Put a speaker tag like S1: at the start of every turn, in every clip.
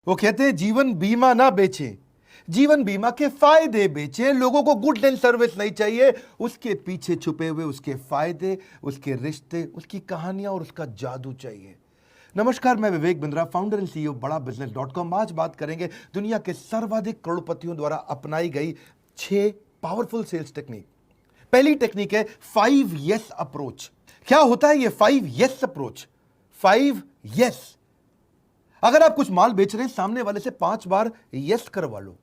S1: वो कहते हैं जीवन बीमा ना बेचें, जीवन बीमा के फायदे बेचें। लोगों को गुड एंड सर्विस नहीं चाहिए, उसके पीछे छुपे हुए उसके फायदे, उसके रिश्ते, उसकी कहानियां और उसका जादू चाहिए। नमस्कार, मैं Vivek Bindra, founder and CEO बड़ा बिजनेस.com। आज बात करेंगे दुनिया के सर्वाधिक करोड़पतियों द्वारा अपनाई गई 6 पावरफुल सेल्स टेक्निक। पहली टेक्निक है 5 यस अप्रोच। क्या होता है ये 5 यस अप्रोच? 5 यस। अगर आप कुछ माल बेच रहे हैं, सामने वाले से 5 बार यस करवा लो।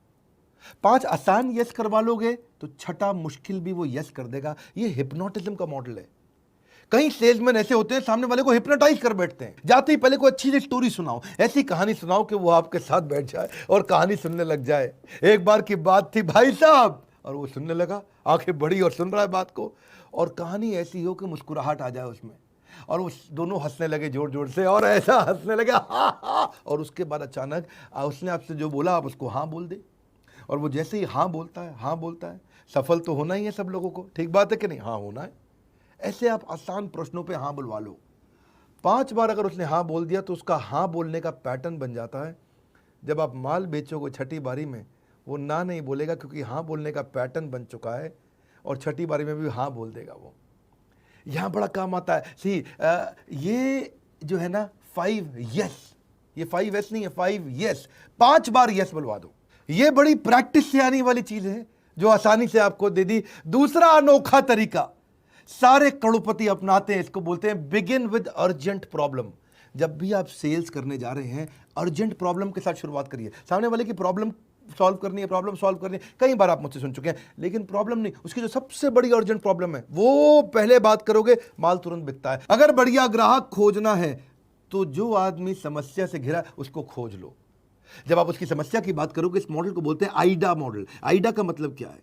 S1: 5 आसान यस करवा लोगे तो छठा मुश्किल भी वो यस कर देगा। ये हिप्नोटिज्म का मॉडल है। कई सेल्समैन ऐसे होते हैं, सामने वाले को हिप्नोटाइज कर बैठते हैं। जाते ही पहले कोई अच्छी सी स्टोरी सुनाओ, ऐसी कहानी सुनाओ कि वो आपके साथ बैठ जाए और कहानी सुनने लग जाए। एक बार की बात थी भाई साहब, और वो सुनने लगा, आंखें बड़ी और सुन रहा है बात को, और कहानी ऐसी हो कि मुस्कुराहट आ जाए उसमें, और वो दोनों हंसने लगे जोर जोर से, और ऐसा हंसने लगे हा हा। और उसके बाद अचानक उसने आपसे जो बोला आप उसको हाँ बोल दे, और वो जैसे ही हाँ बोलता है, सफल तो होना ही है सब लोगों को, ठीक बात है कि नहीं? हाँ होना है। ऐसे आप आसान प्रश्नों पे हाँ बुलवा लो। 5 बार अगर उसने हाँ बोल दिया तो उसका हाँ बोलने का पैटर्न बन जाता है। जब आप माल बेचोगे छठी बारी में, वो ना नहीं बोलेगा, क्योंकि हाँ बोलने का पैटर्न बन चुका है, और छठी बारी में भी हाँ बोल देगा वो। यहाँ बड़ा काम आता है। ये जो है ना 5 यस, ये 5 यस नहीं है, 5 यस। 5 बार यस बुलवा दो। ये बड़ी प्रैक्टिस से आने वाली चीज है जो आसानी से आपको दे दी। दूसरा अनोखा तरीका सारे करोड़पति अपनाते हैं, इसको बोलते हैं बिगिन विद अर्जेंट प्रॉब्लम। जब भी आप सेल्स करने जा रहे हैं, अर्जेंट प्रॉब्लम के साथ शुरुआत करिए। सामने वाले की प्रॉब्लम सॉल्व करनी है। कई बार आप मुझसे सुन चुके हैं, लेकिन प्रॉब्लम नहीं, उसकी जो सबसे बड़ी अर्जेंट प्रॉब्लम है वो पहले बात करोगे, माल तुरंत बिकता है। अगर बढ़िया ग्राहक खोजना है तो जो आदमी समस्या से घिरा उसको खोज लो। जब आप उसकी समस्या की बात करोगे, इस मॉडल को बोलते हैं आइडा मॉडल। आइडा का मतलब क्या है?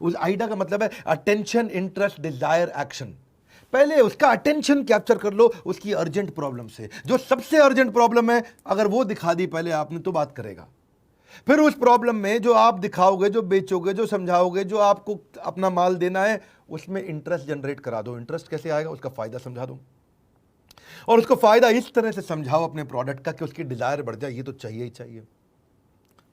S1: उस आइडा का मतलब है अटेंशन, इंटरेस्ट, डिजायर, एक्शन। पहले उसका अटेंशन कैप्चर कर लो उसकी अर्जेंट प्रॉब्लम से। जो सबसे अर्जेंट प्रॉब्लम है, अगर वो दिखा दी पहले आपने, तो बात करेगा। फिर उस प्रॉब्लम में जो आप दिखाओगे, जो बेचोगे, जो समझाओगे, जो आपको अपना माल देना है, उसमें इंटरेस्ट जनरेट करा दो। इंटरेस्ट कैसे आएगा? उसका फायदा समझा दो, और उसको फायदा इस तरह से समझाओ अपने प्रोडक्ट का कि उसकी डिजायर बढ़ जाए, ये तो चाहिए ही चाहिए।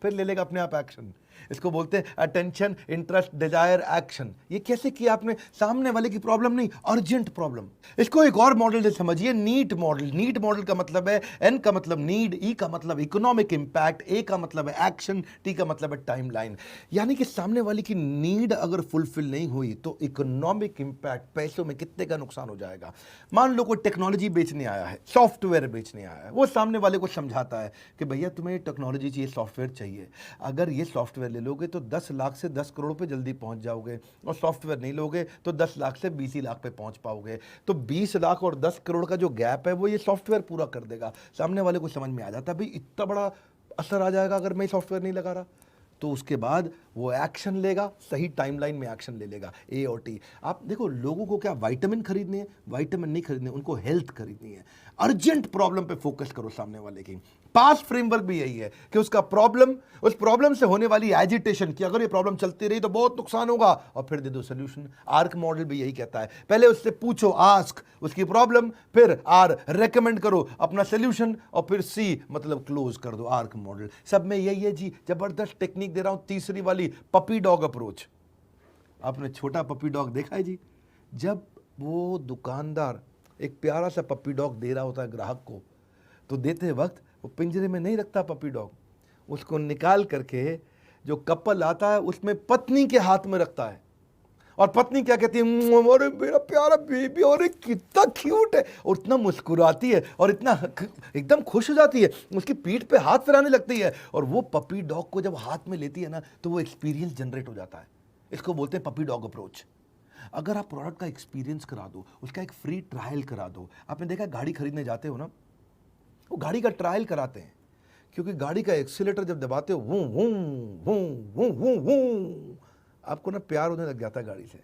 S1: फिर ले लेगा अपने आप एक्शन। इसको बोलते हैं अटेंशन, इंटरेस्ट, डिजायर, एक्शन। ये कैसे किया आपने? सामने वाले की प्रॉब्लम नहीं, अर्जेंट प्रॉब्लम। इसको एक और मॉडल से समझिए, नीट मॉडल। नीट मॉडल का मतलब है, एन का मतलब नीड, ई का मतलब इकोनॉमिक इंपैक्ट, ए का मतलब है एक्शन, टी का मतलब है टाइमलाइन। यानी कि सामने वाले की नीड अगर फुलफिल नहीं हुई तो इकोनॉमिक इंपैक्ट, पैसों में कितने का नुकसान हो जाएगा। मान लो कोई टेक्नोलॉजी बेचने आया है, सॉफ्टवेयर बेचने आया है, वो सामने वाले को समझाता है कि भैया तुम्हें टेक्नोलॉजी चाहिए, सॉफ्टवेयर चाहिए। अगर ये सॉफ्टवेयर ले लोगे तो 10 लाख से 10 करोड़ पे जल्दी पहुंच जाओगे, और सॉफ्टवेयर नहीं लोगे तो 10 लाख से 20 ही लाख पे पहुंच पाओगे। तो 20 लाख और 10 करोड़ का जो गैप है वो ये सॉफ्टवेयर पूरा कर देगा। सामने वाले को समझ में आ जाता है भाई इतना बड़ा असर आ जाएगा अगर मैं सॉफ्टवेयर नहीं लगा रहा। तो उसके बाद वो एक्शन लेगा, सही टाइमलाइन में एक्शन ले लेगा, ए और टी। आप देखो, लोगों को क्या विटामिन खरीदने हैं? विटामिन नहीं खरीदने, उनको हेल्थ खरीदनी है। अर्जेंट प्रॉब्लम पे फोकस करो सामने वाले की। पास फ्रेमवर्क भी यही है कि उसका प्रॉब्लम, उस प्रॉब्लम से होने वाली एजिटेशन की, अगर ये प्रॉब्लम चलती रही तो बहुत नुकसान होगा, और फिर दे दो सोल्यूशन। आर्क मॉडल भी यही कहता है, पहले उससे पूछो, आस्क, उसकी प्रॉब्लम, फिर आर रेकमेंड करो अपना सोल्यूशन, और फिर सी मतलब क्लोज कर दो। आर्क मॉडल सब में यही है जी। जबरदस्त टेक्निक दे रहा हूं, तीसरी वाली, पपी डॉग अप्रोच। आपने छोटा पपी डॉग देखा है जी? जब वो दुकानदार एक प्यारा सा पपी डॉग दे रहा होता है ग्राहक को, तो देते वक्त वो पिंजरे में नहीं रखता पपी डॉग, उसको निकाल करके जो कपल आता है उसमें पत्नी के हाथ में रखता है, और पत्नी क्या कहती है, अरे मेरा प्यारा बेबी, और कितना क्यूट है, और इतना मुस्कुराती है, और इतना एकदम खुश हो जाती है, उसकी पीठ पे हाथ फिराने लगती है, और वो पपी डॉग को जब हाथ में लेती है ना, तो वो एक्सपीरियंस जनरेट हो जाता है। इसको बोलते हैं पपी डॉग अप्रोच। अगर आप प्रोडक्ट का एक्सपीरियंस करा दो, उसका एक फ्री ट्रायल करा दो। आपने देखा गाड़ी खरीदने जाते हो ना, वो गाड़ी का ट्रायल कराते हैं, क्योंकि गाड़ी का एक्सीलेटर जब दबाते हो, वूं वूं वूं वूं वूं वूं, आपको ना प्यार होने लग जाता है गाड़ी से।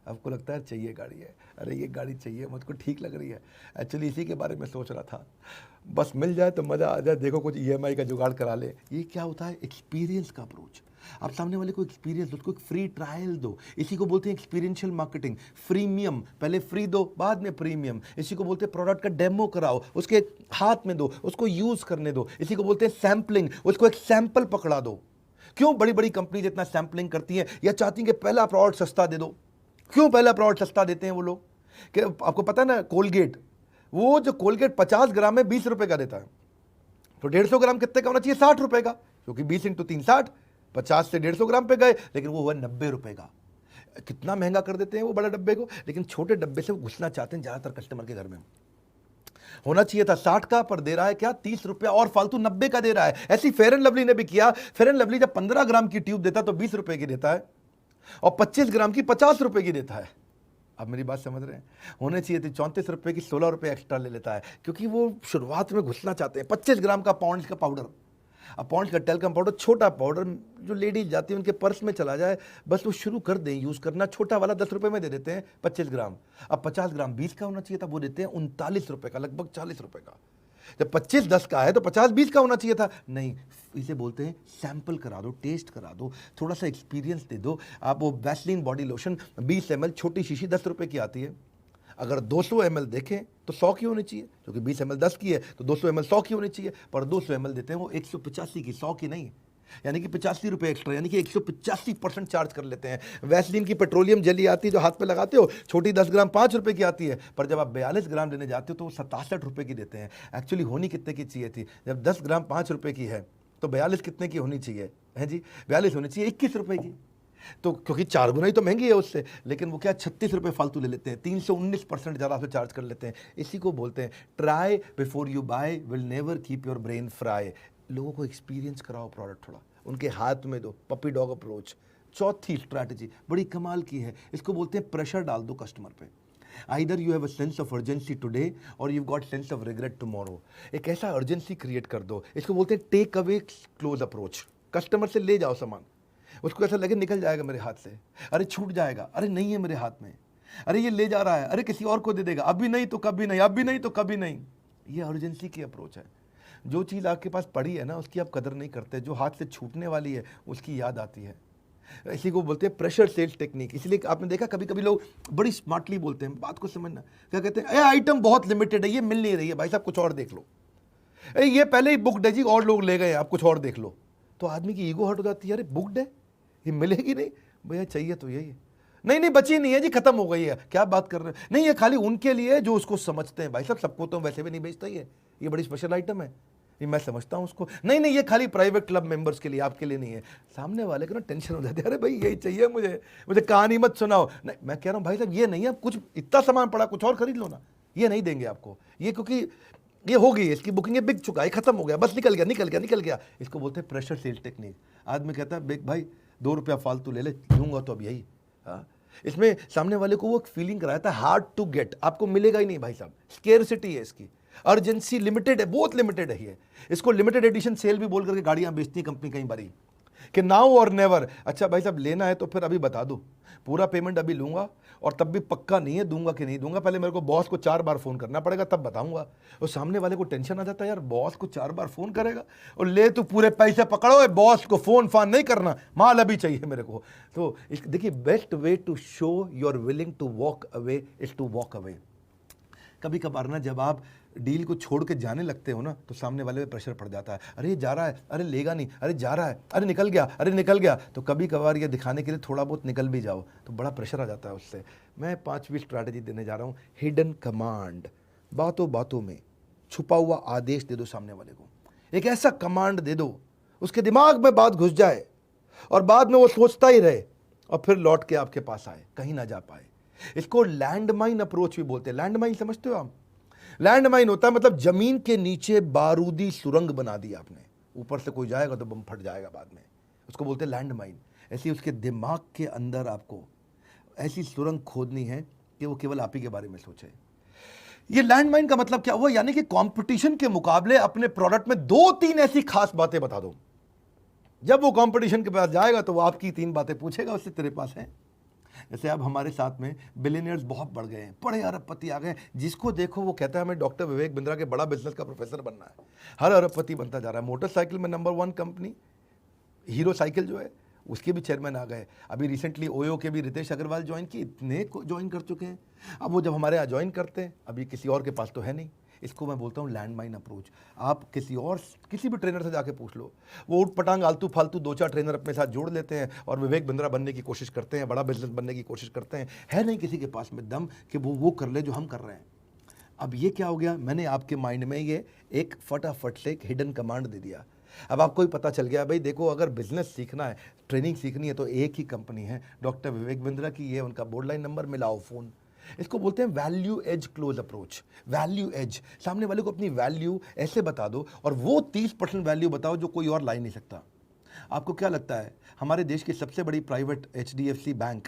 S1: आपको लगता है चाहिए गाड़ी है, अरे ये गाड़ी चाहिए मुझको, ठीक लग रही है, एक्चुअली इसी के बारे में सोच रहा था, बस मिल जाए तो मज़ा आ जाए, देखो कुछ ईएमआई का जुगाड़ करा ले। ये क्या होता है? एक्सपीरियंस का अप्रोच। आप सामने वाले को एक्सपीरियंस दो, उसको एक फ्री ट्रायल दो। इसी को बोलते हैं एक्सपीरियंशियल मार्केटिंग। फ्रीमियम, पहले फ्री दो बाद में प्रीमियम। इसी को बोलते हैं प्रोडक्ट का डेमो कराओ, उसके हाथ में दो, उसको यूज करने दो। इसी को बोलते हैं सैम्पलिंग, उसको एक सैंपल पकड़ा दो। क्यों बड़ी बड़ी कंपनी जितना सैम्पलिंग करती है या चाहती है कि पहला प्रोडक्ट सस्ता दे दो? क्यों पहला प्रोडक्ट सस्ता देते हैं वो लोग? कि आपको पता है ना, कोलगेट, वो जो कोलगेट 50 ग्राम में 20 रुपए का देता है, तो 150 ग्राम कितने का होना चाहिए? 60 रुपए का, क्योंकि 20 × 3 60, 50 से 150 ग्राम पे गए, लेकिन वो हुआ 90 रुपए का। कितना महंगा कर देते हैं वो बड़ा डब्बे को, लेकिन छोटे डब्बे से वो घुसना चाहते हैं ज्यादातर कस्टमर के घर में। होना चाहिए था 60 का, पर दे रहा है क्या? 30 रुपया और फालतू 90 का दे रहा है। ऐसी फेयर एंड लवली ने भी किया। फेयर एंड लवली जब 15 ग्राम की ट्यूब देता है तो 20 रुपए की देता है, और 25 ग्राम की 50 रुपए की देता है। अब मेरी बात समझ रहे हैं? होने चाहिए थी 34 रुपए की, 16 रुपए एक्स्ट्रा ले लेता है, क्योंकि वो शुरुआत में घुसना चाहते हैं। 25 ग्राम का पॉन्ड्स का पाउडर, अब पॉन्ड्स का टेल्कम पाउडर, छोटा पाउडर, जो लेडीज जाती है उनके पर्स में चला जाए, बस वो शुरू कर दें यूज़ करना। छोटा वाला 10 रुपए में दे देते हैं 25 ग्राम। अब 50 ग्राम 20 का होना चाहिए था, वो देते हैं 39 रुपए का, लगभग 40 रुपए का। जब 25 10 का है तो 50 20 का होना चाहिए था। नहीं, इसे बोलते हैं सैंपल करा दो, टेस्ट करा दो, थोड़ा सा एक्सपीरियंस दे दो। आप वो वैसलीन बॉडी लोशन 20 ml, छोटी शीशी 10 रुपए की आती है, अगर 200 ml देखें तो 100 की होनी चाहिए, क्योंकि 20 ml 10 की है तो 200 ml 100 की होनी चाहिए, पर 200 ml देते हैं वो 185 की, 100 की नहीं, यानी कि 85 रुपये एक्स्ट्रा, यानी कि 185% चार्ज कर लेते हैं। वैसलीन की पेट्रोलियम जेली आती है जो हाथ पे लगाते हो, छोटी 10 ग्राम 5 रुपए की आती है, पर जब आप 42 ग्राम लेने जाते हो तो वो 67 रुपए की देते हैं। एक्चुअली होनी कितने की चाहिए थी? जब 10 ग्राम 5 रुपए की है तो 42 कितने की होनी चाहिए है जी? 42 होनी चाहिए 21 रुपए की, तो क्योंकि 4 गुना ही तो महंगी है उससे, लेकिन वो क्या 36 रुपये फालतू ले लेते हैं, 319% ज़्यादा से चार्ज कर लेते हैं। इसी को बोलते हैं try before you buy will never keep your brain fry. लोगों को एक्सपीरियंस कराओ प्रोडक्ट, थोड़ा उनके हाथ में दो, पपी डॉग अप्रोच। चौथी स्ट्रैटेजी बड़ी कमाल की है, इसको बोलते हैं प्रेशर डाल दो कस्टमर पे। Either you have a sense of urgency today or you got sense of regret tomorrow. एक ऐसा अर्जेंसी क्रिएट कर दो, इसको बोलते हैं take away close approach. Customer से ले जाओ सामान, उसको ऐसा लगे निकल जाएगा मेरे हाथ से, अरे छूट जाएगा, अरे नहीं है मेरे हाथ में, अरे ये ले जा रहा है, अरे किसी और को दे देगा, अभी नहीं तो कभी नहीं, अभी नहीं तो कभी नहीं। ये अर्जेंसी की अप्रोच है। जो चीज़ आपके पास पड़ी है ना उसकी आप कदर नहीं करते, जो हाथ से छूटने वाली है उसकी याद आती है। इसी को बोलते हैं प्रेशर सेल्स टेक्निक। इसलिए आपने देखा कभी कभी लोग बड़ी स्मार्टली बोलते हैं, बात को समझना, क्या कहते हैं, आइटम बहुत लिमिटेड है, ये मिल नहीं रही है, भाई साहब कुछ और देख लो, ये पहले ही बुकड है जी, और लोग ले गए, आप कुछ और देख लो। तो आदमी की ईगो हट हो जाती है, अरे बुकड है, ये मिलेगी नहीं भैया, चाहिए तो यही है, नहीं नहीं बची नहीं है जी, खत्म हो गई है, क्या बात कर रहे हैं, नहीं ये खाली उनके लिए जो उसको समझते हैं। भाई साहब सबको तो वैसे भी नहीं बेचता ही है, ये बड़ी स्पेशल आइटम है, ये मैं समझता हूँ उसको, नहीं नहीं ये खाली प्राइवेट क्लब मेंबर्स के लिए, आपके लिए नहीं है। सामने वाले को ना टेंशन हो जाती है, अरे भाई यही चाहिए मुझे, मुझे कहानी मत सुनाओ। नहीं, मैं कह रहा हूँ भाई साहब ये नहीं है, कुछ इतना सामान पड़ा, कुछ और खरीद लो ना, ये नहीं देंगे आपको, ये क्योंकि ये हो गई, इसकी बुकिंग बिक चुका है, खत्म हो गया, बस निकल गया निकल गया निकल गया। इसको बोलते हैं प्रेशर सेल्स टेक्निक। आदमी कहता है भाई 2 रुपया फालतू ले ले, लूंगा तो अब यही। हाँ, इसमें सामने वाले को वो फीलिंग कराता है हार्ड टू गेट, आपको मिलेगा ही नहीं भाई साहब, स्केर्सिटी है इसकी, अर्जेंसी लिमिटेड है, बहुत लिमिटेड है ये। इसको लिमिटेड एडिशन सेल भी बोल करके गाड़ियां बेचती है कंपनी कई बारी, कि नाउ और नेवर। अच्छा भाई साहब लेना है तो फिर अभी बता दो, पूरा पेमेंट अभी लूंगा, और तब भी पक्का नहीं है दूंगा कि नहीं दूंगा, पहले मेरे को बॉस को 4 बार फोन करना पड़ेगा तब बताऊंगा। और सामने वाले को टेंशन आ जाता है, यार बॉस को 4 बार फोन करेगा, और ले तो पूरे पैसे पकड़ो, बॉस को फोन फान नहीं करना, माल अभी चाहिए मेरे को। तो देखिए best way to show you are willing to walk away is to walk away. कभी कभार ना जब आप डील को छोड़ के जाने लगते हो ना तो सामने वाले पे प्रेशर पड़ जाता है, अरे ये जा रहा है, अरे लेगा नहीं, अरे जा रहा है, अरे निकल गया, अरे निकल गया। तो कभी कभार ये दिखाने के लिए थोड़ा बहुत निकल भी जाओ तो बड़ा प्रेशर आ जाता है उससे। मैं 5वीं स्ट्रैटेजी देने जा रहा हूँ, हिडन कमांड। बातों बातों में छुपा हुआ आदेश दे दो सामने वाले को, एक ऐसा कमांड दे दो उसके दिमाग में बात घुस जाए और बाद में वो सोचता ही रहे और फिर लौट के आपके पास आए, कहीं ना जा पाए। इसको लैंडमाइन अप्रोच भी बोलते हैं। लैंडमाइन समझते हो आप? लैंडमाइन होता है मतलब जमीन के नीचे बारूदी सुरंग बना दी आपने, ऊपर से कोई जाएगा तो बम फट जाएगा बाद में, उसको बोलते हैं लैंडमाइन। ऐसी उसके दिमाग के अंदर आपको ऐसी सुरंग खोदनी है कि वो केवल आप ही के बारे में सोचे। ये लैंडमाइन का मतलब क्या हुआ, यानी कि कंपटीशन के मुकाबले अपने प्रोडक्ट में 2-3 ऐसी खास बातें बता दो। जब वो कंपटीशन के पास जाएगा तो वो आपकी 3 बातें पूछेगा उससे, तेरे पास है जैसे अब हमारे साथ में बिलियनियर्स बहुत बढ़ गए हैं, बड़े अरबपति आ गए हैं, जिसको देखो वो कहता है हमें डॉक्टर विवेक बिंद्रा के बड़ा बिजनेस का प्रोफेसर बनना है। हर अरबपति बनता जा रहा है। मोटरसाइकिल में नंबर 1 कंपनी हीरो साइकिल जो है उसके भी चेयरमैन आ गए। अभी रिसेंटली ओयो के भी रितेश अग्रवाल ज्वाइन किए, इतने को ज्वाइन कर चुके हैं। अब वो जब हमारे यहाँ ज्वाइन करते हैं, अभी किसी और के पास तो है नहीं। इसको मैं बोलता हूँ लैंडमाइन अप्रोच। आप किसी भी ट्रेनर से जाके पूछ लो, वो उठ पटांग आलतू फालतू 2-4 ट्रेनर अपने साथ जोड़ लेते हैं और विवेक बिंद्रा बनने की कोशिश करते हैं, बड़ा बिजनेस बनने की कोशिश करते हैं। है नहीं किसी के पास में दम कि वो कर ले जो हम कर रहे हैं। अब ये क्या हो गया, मैंने आपके माइंड में ये एक फटाफट से एक हिडन कमांड दे दिया। अब आपको ही पता चल गया भाई देखो, अगर बिजनेस सीखना है, ट्रेनिंग सीखनी है तो एक ही कंपनी है डॉक्टर विवेक बिंद्रा की, ये उनका बोर्ड लाइन नंबर, मिलाओ फ़ोन। इसको बोलते हैं value as close approach. Value as, सामने वाले को अपनी वैल्यू ऐसे बता दो और वो 30% वैल्यू बताओ जो कोई और ला ही नहीं सकता। आपको क्या लगता है हमारे देश की सबसे बड़ी प्राइवेट HDFC बैंक,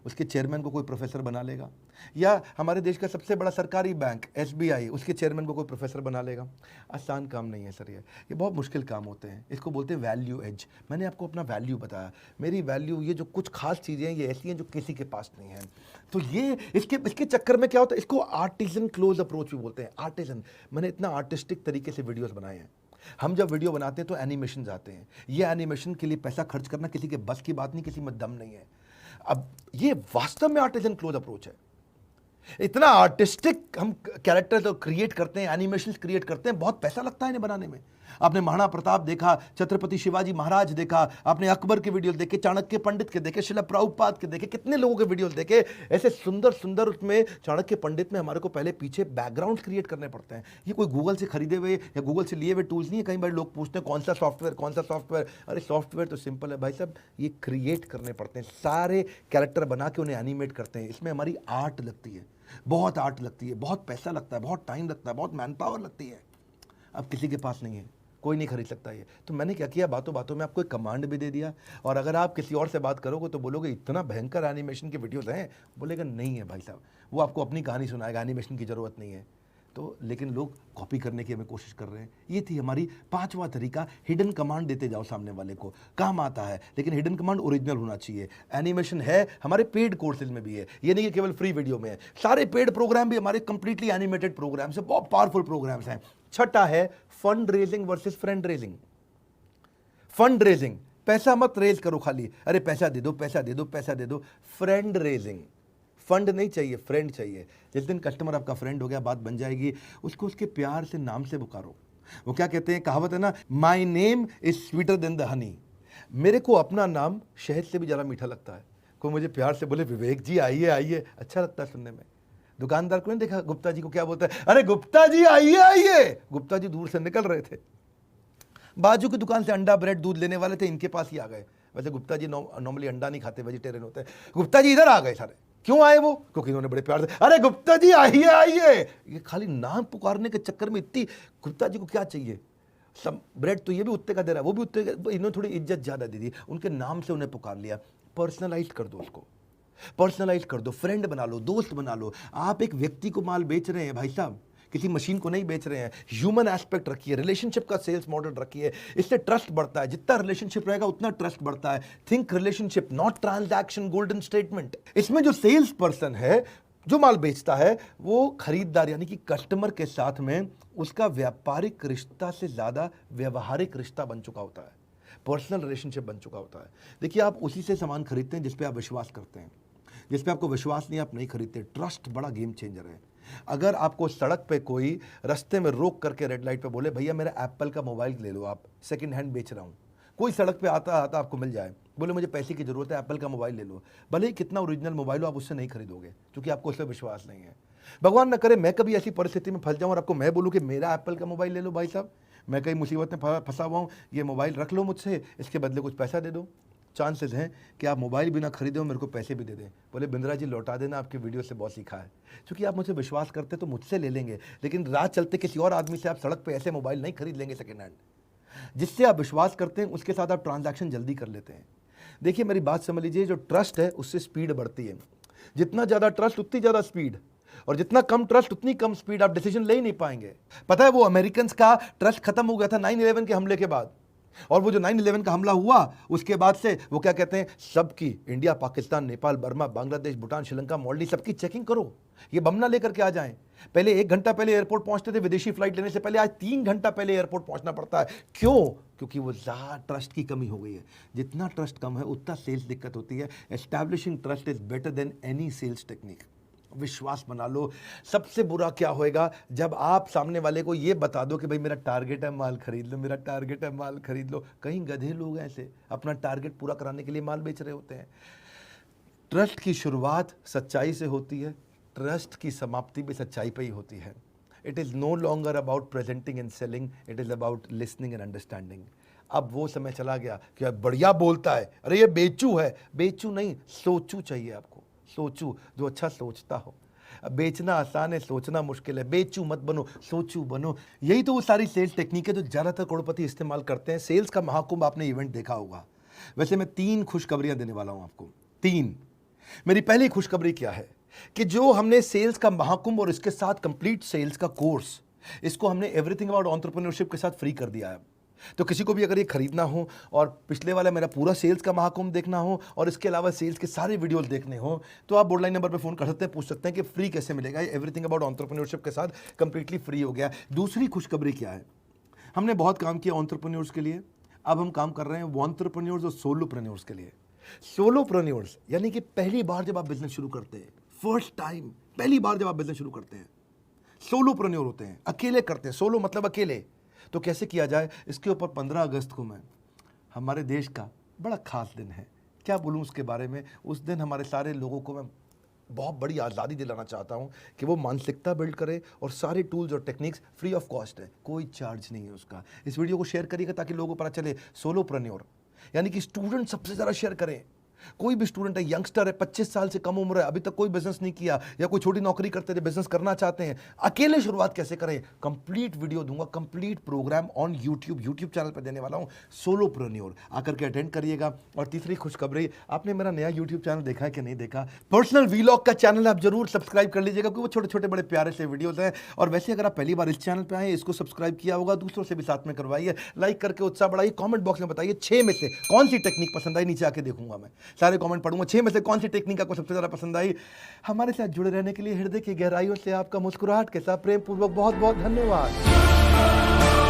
S1: उसके चेयरमैन को कोई प्रोफेसर बना लेगा? या हमारे देश का सबसे बड़ा सरकारी बैंक SBI, उसके चेयरमैन को कोई प्रोफेसर बना लेगा? आसान काम नहीं है सर, ये बहुत मुश्किल काम होते हैं। इसको बोलते हैं वैल्यू एज। मैंने आपको अपना वैल्यू बताया, मेरी वैल्यू, ये जो कुछ खास चीज़ें हैं ये ऐसी हैं जो किसी के पास नहीं है। तो ये इसके चक्कर में क्या होता है, इसको आर्टिजन क्लोज अप्रोच भी बोलते हैं। आर्टिजन, मैंने इतना आर्टिस्टिक तरीके से वीडियोस बनाए हैं। हम जब वीडियो बनाते हैं तो एनिमेशन आते हैं। ये एनिमेशन के लिए पैसा खर्च करना किसी के बस की बात नहीं, किसी में दम नहीं है। अब ये वास्तव में आर्टिजन क्लोज अप्रोच है। इतना आर्टिस्टिक हम कैरेक्टर तो क्रिएट करते हैं, एनिमेशंस क्रिएट करते हैं, बहुत पैसा लगता है इन्हें बनाने में। आपने महाराणा प्रताप देखा, छत्रपति शिवाजी महाराज देखा, आपने अकबर के वीडियोस देखे, चाणक्य पंडित के देखे, शिला प्रभुपाद के देखे, कितने लोगों के वीडियोस देखे। ऐसे सुंदर सुंदर उसमें चाणक्य पंडित में हमारे को पहले पीछे बैकग्राउंड क्रिएट करने पड़ते हैं। ये कोई गूगल से खरीदे हुए या गूगल से लिए हुए टूल्स नहीं है। कई बार लोग पूछते हैं कौन सा सॉफ्टवेयर। अरे सॉफ्टवेयर तो सिंपल है भाई साहब, ये क्रिएट करने पड़ते हैं। सारे कैरेक्टर बना के उन्हें एनिमेट करते हैं। इसमें हमारी आर्ट लगती है, बहुत आर्ट लगती है, बहुत पैसा लगता है, बहुत टाइम लगता है, बहुत मैन पावर लगती है। अब किसी के पास नहीं है, कोई नहीं खरीद सकता ये। तो मैंने क्या किया, बातों बातों में आपको एक कमांड भी दे दिया। और अगर आप किसी और से बात करोगे तो बोलोगे इतना भयंकर एनिमेशन के वीडियोस हैं, बोलेगा नहीं है भाई साहब, वो आपको अपनी कहानी सुनाएगा, एनिमेशन की ज़रूरत नहीं है। तो लेकिन लोग कॉपी करने की हमें कोशिश कर रहे हैं। ये थी हमारी 5वां तरीका, हिडन कमांड देते जाओ सामने वाले को, काम आता है। लेकिन हिडन कमांड ओरिजिनल होना चाहिए। एनिमेशन है, हमारे पेड कोर्सेज में भी है, ये नहीं कि केवल फ्री वीडियो में है। सारे पेड प्रोग्राम भी हमारे कंप्लीटली एनिमेटेड प्रोग्राम्स है, बहुत पावरफुल प्रोग्राम्स हैं। छठा है fund raising versus friend raising. Fund raising, पैसा मत रेज करो खाली, अरे पैसा दे दो, पैसा दे दो, पैसा दे दो। फ्रेंड रेजिंग, फंड नहीं चाहिए, फ्रेंड चाहिए। जिस दिन कस्टमर आपका फ्रेंड हो गया, बात बन जाएगी, उसको उसके प्यार से नाम से पुकारो। वो क्या कहते हैं, कहावत है ना, my name is sweeter than the honey. मेरे को अपना नाम शहद से भी ज़्यादा मीठा लगता है। कोई मुझे प्यार से बोले विवेक जी आइए आइए, अच्छा लगता है सुनने में। दुकानदार को नहीं देखा गुप्ता जी को क्या बोलता है, अरे गुप्ता जी आइए आइए। गुप्ता जी दूर से निकल रहे थे, बाजू की दुकान से अंडा ब्रेड दूध लेने वाले थे, इनके पास ही आ गए। वैसे गुप्ता जी नॉर्मली अंडा नहीं खाते, वेजिटेरियन होते हैं। गुप्ता जी इधर आ गए सारे। क्यों आए वो? क्योंकि इन्होंने बड़े प्यार से, अरे गुप्ता जी आइए आइए। ये खाली नाम पुकारने के चक्कर में इतनी, गुप्ता जी को क्या चाहिए, सब ब्रेड तो ये भी उत्ते का दे रहा है, वो भी उत्ते का। इन्होंने थोड़ी इज्जत ज़्यादा दे दी, उनके नाम से उन्हें पुकार लिया। पर्सनलाइज कर दो उसको, पर्सनलाइज कर दो, फ्रेंड बना लो, दोस्त बना लो। आप एक व्यक्ति को माल बेच रहे हैं भाई साहब, किसी मशीन को नहीं बेच रहे हैं। ह्यूमन एस्पेक्ट रखिए, रिलेशनशिप का सेल्स मॉडल रखिए, इससे ट्रस्ट बढ़ता है। जितना रिलेशनशिप रहेगा उतना ट्रस्ट बढ़ता है। Think relationship not transaction, golden statement. इसमें जो सेल्स पर्सन है, जो माल बेचता है, वो खरीदार यानी कि कस्टमर के साथ में उसका व्यापारिक रिश्ता से ज्यादा व्यवहारिक रिश्ता बन चुका होता है, पर्सनल रिलेशनशिप बन चुका होता है। देखिए, आप उसी से सामान खरीदते हैं जिस पे आप विश्वास करते हैं। जिस पे आपको विश्वास नहीं, आप नहीं खरीदते। ट्रस्ट बड़ा गेम चेंजर है। अगर आपको सड़क पे कोई रास्ते में रोक करके रेड लाइट पे बोले भैया मेरा एप्पल का मोबाइल ले लो, आप सेकंड हैंड बेच रहा हूँ, कोई सड़क पे आता आता आपको मिल जाए, बोले मुझे पैसे की जरूरत है, एप्पल का मोबाइल ले लो, भले ही कितना ओरिजिनल मोबाइल हो, आप उससे नहीं खरीदोगे क्योंकि आपको उस पर विश्वास नहीं है। भगवान न करे मैं कभी ऐसी परिस्थिति में फंस जाऊँ और आपको मैं बोलूँ कि मेरा एप्पल का मोबाइल ले लो भाई साहब, मैं कहीं मुसीबत में फंसा हुआ हूँ, ये मोबाइल रख लो मुझसे, इसके बदले कुछ पैसा दे दो। चांसेस हैं कि आप मोबाइल भी ना खरीदे और मेरे को पैसे भी दे दें। बोले बिंद्रा जी लौटा देना, आपकी वीडियो से बहुत सीखा है। क्योंकि आप मुझसे विश्वास करते तो मुझसे ले लेंगे, लेकिन राह चलते किसी और आदमी से आप सड़क पे ऐसे मोबाइल नहीं खरीद लेंगे सेकेंड हैंड। जिससे आप विश्वास करते हैं उसके साथ आप ट्रांजैक्शन जल्दी कर लेते हैं। देखिए मेरी बात समझ लीजिए, जो ट्रस्ट है उससे स्पीड बढ़ती है। जितना ज़्यादा ट्रस्ट उतनी ज़्यादा स्पीड, और जितना कम ट्रस्ट उतनी कम स्पीड। आप डिसीजन ले ही नहीं पाएंगे। पता है वो अमेरिकन का ट्रस्ट खत्म हो गया था 9/11 के हमले के बाद। और वो जो 9/11 का हमला हुआ उसके बाद से वो क्या कहते हैं, सबकी, इंडिया, पाकिस्तान, नेपाल, बर्मा, बांग्लादेश, भूटान, श्रीलंका, मालदीव, सबकी चेकिंग करो, ये बम ना लेकर के आ जाएं। पहले 1 घंटा पहले एयरपोर्ट पहुंचते थे विदेशी फ्लाइट लेने से पहले, आज 3 घंटा पहले एयरपोर्ट पहुंचना पड़ता है। क्यों? क्योंकि वो ज़्यादा ट्रस्ट की कमी हो गई है। जितना ट्रस्ट कम है उतना सेल्स दिक्कत होती है। Establishing trust is better than any sales technique. विश्वास बना लो। सबसे बुरा क्या होएगा, जब आप सामने वाले को ये बता दो कि भाई मेरा टारगेट है माल खरीद लो, मेरा टारगेट है माल खरीद लो। कहीं गधे लोग ऐसे अपना टारगेट पूरा कराने के लिए माल बेच रहे होते हैं। ट्रस्ट की शुरुआत सच्चाई से होती है, ट्रस्ट की समाप्ति भी सच्चाई पे ही होती है। It is no longer about presenting and selling, it is about listening and understanding. अब वो समय चला गया कि बढ़िया बोलता है, अरे ये बेचू है। बेचू नहीं, सोचू चाहिए आपको, सोचू जो अच्छा सोचता हो। बेचना आसान है, सोचना मुश्किल है। बेचू मत बनो, सोचू बनो। यही तो वो सारी सेल्स टेक्निक है जो ज़्यादातर करोड़पति इस्तेमाल करते हैं। सेल्स का महाकुंभ आपने इवेंट देखा होगा। वैसे मैं 3 खुशखबरियां देने वाला हूं आपको, 3। मेरी पहली खुशखबरी क्या है कि जो हमने सेल्स का महाकुंभ और इसके साथ कंप्लीट सेल्स का कोर्स, इसको हमने एवरीथिंग अबाउट एंटरप्रेन्योरशिप के साथ फ्री कर दिया है। तो किसी को भी अगर ये खरीदना हो और पिछले वाला मेरा पूरा सेल्स का महाकुंभ देखना हो और इसके अलावा सेल्स के सारे वीडियोस देखने हो, तो आप बोर्डलाइन नंबर पे फ़ोन कर सकते हैं, पूछ सकते हैं कि फ्री कैसे मिलेगा। ये एवरीथिंग अबाउट एंटरप्रेन्योरशिप के साथ कंप्लीटली फ्री हो गया। दूसरी खुशखबरी क्या है, हमने बहुत काम किया एंटरप्रेन्योर्स के लिए, अब हम काम कर रहे हैं एंटरप्रेन्योर्स और सोलोप्रेन्योर्स के लिए। सोलोप्रेन्योर्स यानी कि पहली बार जब आप बिजनेस शुरू करते हैं, फर्स्ट टाइम, पहली बार जब आप बिजनेस शुरू करते हैं, सोलोप्रेन्योर होते हैं, अकेले करते हैं। सोलो मतलब अकेले। तो कैसे किया जाए, इसके ऊपर 15 अगस्त को मैं, हमारे देश का बड़ा खास दिन है, क्या बोलूँ उसके बारे में। उस दिन हमारे सारे लोगों को मैं बहुत बड़ी आज़ादी दिलाना चाहता हूँ कि वो मानसिकता बिल्ड करे, और सारे टूल्स और टेक्निक्स फ्री ऑफ कॉस्ट है, कोई चार्ज नहीं है उसका। इस वीडियो को शेयर करिएगा ताकि लोगों को पता चले। सोलोप्रेन्योर यानी कि स्टूडेंट सबसे ज़्यादा शेयर करें। कोई भी स्टूडेंट है, यंगस्टर है, 25 साल से कम उम्र है, अभी तक कोई बिजनेस नहीं किया या कोई छोटी नौकरी करते थे, बिजनेस करना चाहते हैं, अकेले शुरुआत कैसे करें, कंप्लीट वीडियो दूंगा, complete programme on YouTube channel पर देने वाला हूं, सोलोप्रेन्योर। आकर के अटेंड करिएगा। और तीसरी खुशखबरी, आपने मेरा नया यूट्यूब चैनल देखा है कि नहीं देखा, पर्सनल वीलॉग का चैनल आप जरूर सब्सक्राइब कर लीजिएगा, क्योंकि वो छोटे छोटे बड़े प्यारे से वीडियोज हैं। और वैसे अगर आप पहली बार इस चैनल पर आए, इसको सब्सक्राइब किया होगा, दूसरों से भी साथ में करवाइए, लाइक करके उत्साह बढ़ाइए। कॉमेंट बॉक्स में बताइए 6 में से कौन सी टेक्निक पसंद आई, नीचे आके देखूंगा मैं, सारे कॉमेंट पढ़ूंगा। 6 में से कौन सी टेक्निक आपको सबसे ज्यादा पसंद आई। हमारे साथ जुड़े रहने के लिए हृदय की गहराइयों से आपका मुस्कुराहट के साथ प्रेम पूर्वक बहुत बहुत धन्यवाद।